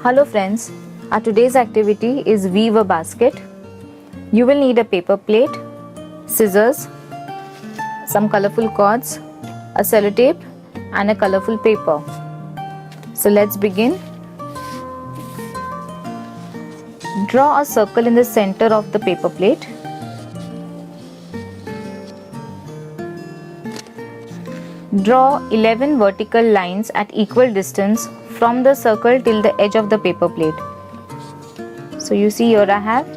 Hello friends, our today's activity is weave a basket. You will need a paper plate, scissors, some colorful cords, a sellotape and a colorful paper. So let's begin. Draw a circle in the center of the paper plate. Draw 11 vertical lines at equal distance from the circle till the edge of the paper plate. So you see here I have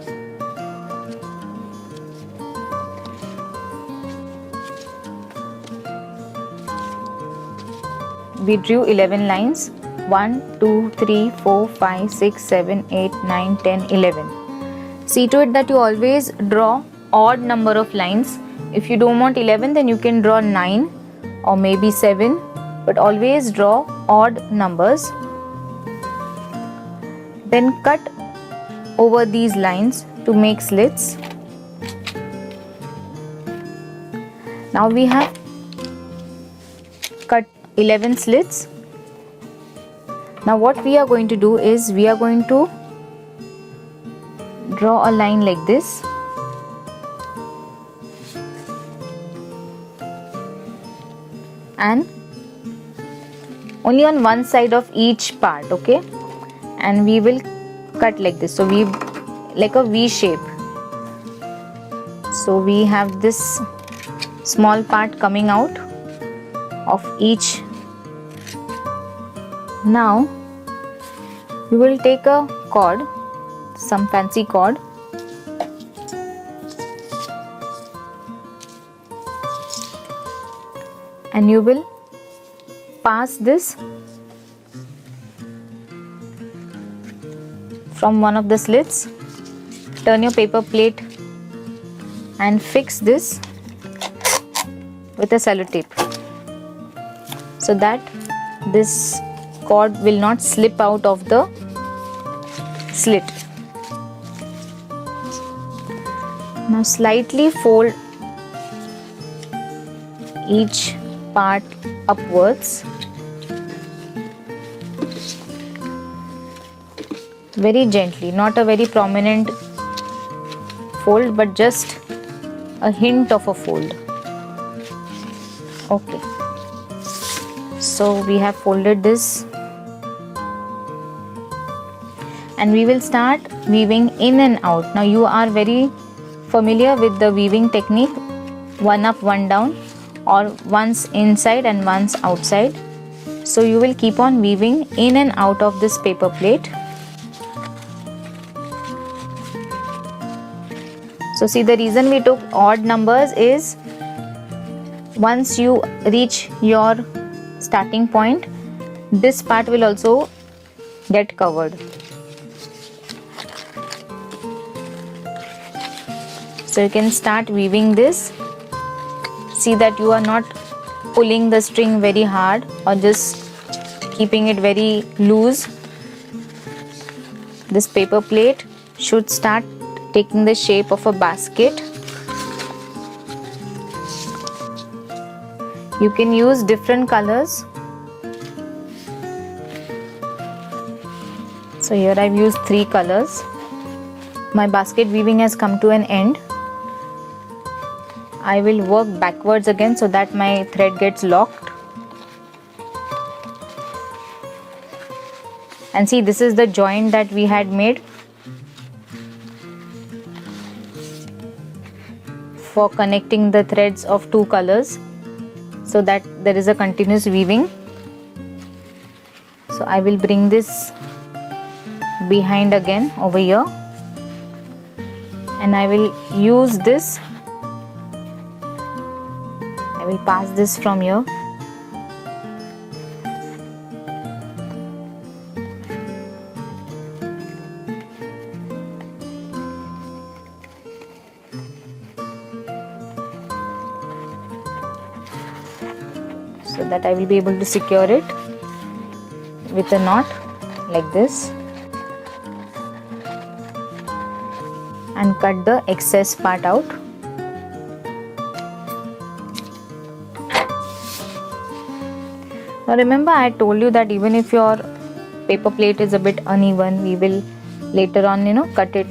we drew 11 lines. 1, 2, 3, 4, 5, 6, 7, 8, 9, 10, 11. See to it that you always draw odd number of lines. If you don't want 11, then you can draw 9 or maybe 7, but always draw odd numbers. Then cut over these lines to make slits. Now we have cut 11 slits. Now what we are going to do is we are going to draw a line like this. And only on one side of each part, okay? And we will cut like this. So we like a V shape. So we have this small part coming out of each. Now we will take a cord, some fancy cord, and you will pass this from one of the slits. Turn your paper plate and fix this with a sellotape so that this cord will not slip out of the slit. Now slightly fold each part upwards. Very gently, not a very prominent fold, but just a hint of a fold. Okay. So we have folded this. And we will start weaving in and out. Now you are very familiar with the weaving technique, one up, one down, or once inside and once outside. So you will keep on weaving in and out of this paper plate. So see, the reason we took odd numbers is once you reach your starting point, this part will also get covered. So you can start weaving this. See that you are not pulling the string very hard or just keeping it very loose. This paper plate should start taking the shape of a basket. You can use different colors. So here I've used 3 colors. My basket weaving has come to an end. I will work backwards again so that my thread gets locked. And see, this is the joint that we had made for connecting the threads of 2 colors so that there is a continuous weaving. So I will bring this behind again over here, and I will use this. I will pass this from here. So that I will be able to secure it with a knot like this and cut the excess part out. Now remember, I told you that even if your paper plate is a bit uneven, we will later on cut it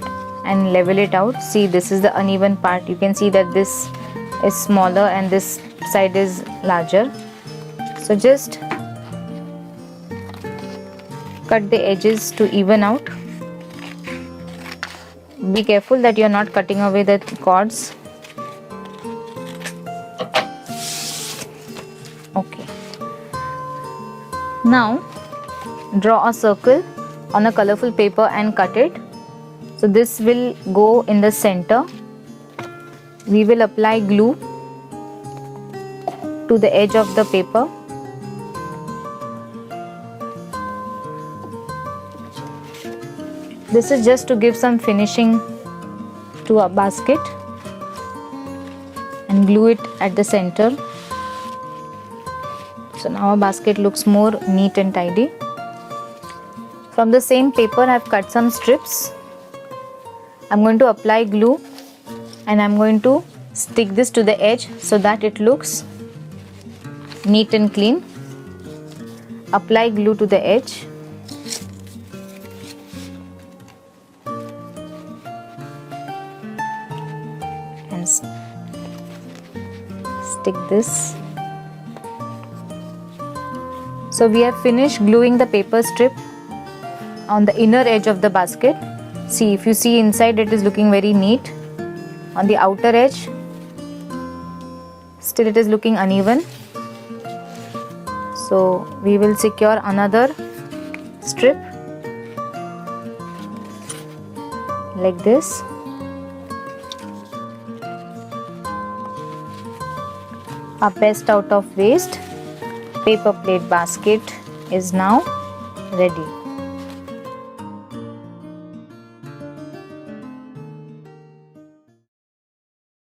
and level it out. See, this is the uneven part. You can see that this is smaller and this side is larger. So just cut the edges to even out. Be careful that you are not cutting away the cords. Okay. Now draw a circle on a colorful paper and cut it. So this will go in the center. We will apply glue to the edge of the paper. This is just to give some finishing to our basket, and glue it at the center. So now our basket looks more neat and tidy. From the same paper I have cut some strips. I'm going to apply glue and I'm going to stick this to the edge so that it looks neat and clean. Apply glue to the edge. And stick this. So we have finished gluing the paper strip on the inner edge of the basket. See, if you see inside, it is looking very neat. On the outer edge, still it is looking uneven. So we will secure another strip like this. Our best out of waste paper plate basket is now ready.